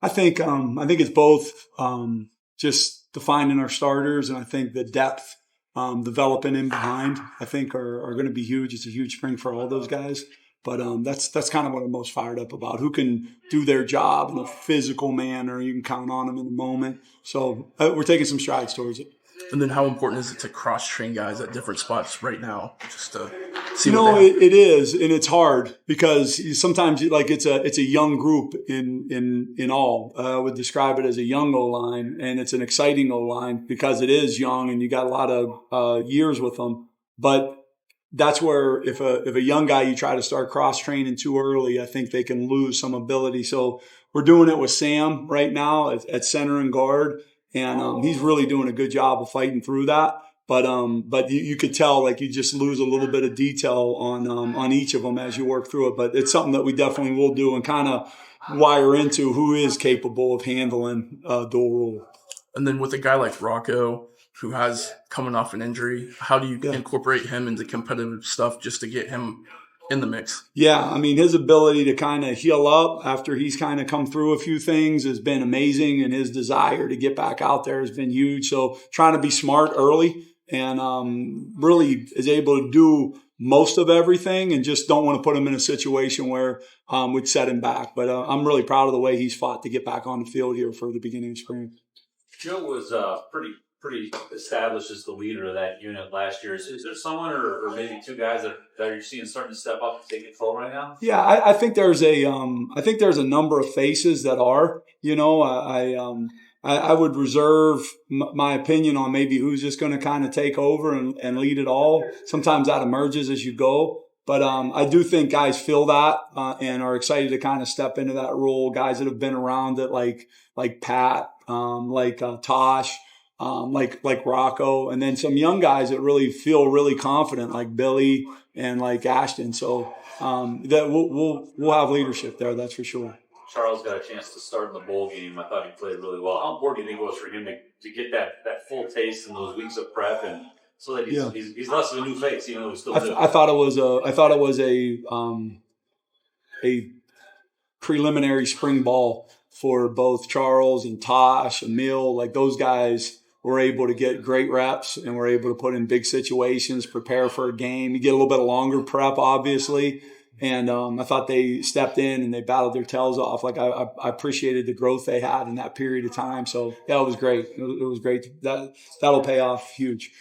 I think it's both just defining our starters, and I think the depth developing in behind, I think are going to be huge. It's a huge spring for all those guys. But that's kind of what I'm most fired up about. Who can do their job in a physical manner? You can count on them in the moment. So we're taking some strides towards it. And then how important is it to cross-train guys at different spots right now just to see it is, and it's hard because sometimes it's a young group in all. I would describe it as a young O-line, and it's an exciting O-line because it is young and you got a lot of years with them. But that's where if a young guy you try to start cross-training too early, I think they can lose some ability. So we're doing it with Sam right now at center and guard. And he's really doing a good job of fighting through that. But you could tell you just lose a little bit of detail on each of them as you work through it. But it's something that we definitely will do and kind of wire into who is capable of handling dual rule. And then with a guy like Rocco, who has coming off an injury, how do you incorporate him into competitive stuff just to get him in the mix? Yeah, I mean, his ability to kind of heal up after he's kind of come through a few things has been amazing, and his desire to get back out there has been huge. So trying to be smart early and really is able to do most of everything, and just don't want to put him in a situation where we'd set him back. But I'm really proud of the way he's fought to get back on the field here for the beginning of spring. Joe was pretty established as the leader of that unit last year. Is there someone or maybe two guys that you're seeing starting to step up and take control right now? Yeah, I think there's a number of faces that are. I would reserve my opinion on maybe who's just going to kind of take over and lead it all. Sometimes that emerges as you go. But I do think guys feel that and are excited to kind of step into that role. Guys that have been around it, like Pat, like Tosh, like Rocco, and then some young guys that really feel really confident, like Billy and like Ashton. So that we'll have leadership there, that's for sure. Charles got a chance to start in the bowl game. I thought he played really well. How important do you think it was for him to get that full taste in those weeks of prep, and so that he's less of a new face, even though he's still new? I thought it was a preliminary spring ball for both Charles and Tosh, Emil. Like, those guys were able to get great reps and were able to put in big situations, prepare for a game. You get a little bit of longer prep, obviously. And I thought they stepped in and they battled their tails off. Like, I appreciated the growth they had in that period of time. So, yeah, it was great. It was great. That'll pay off huge.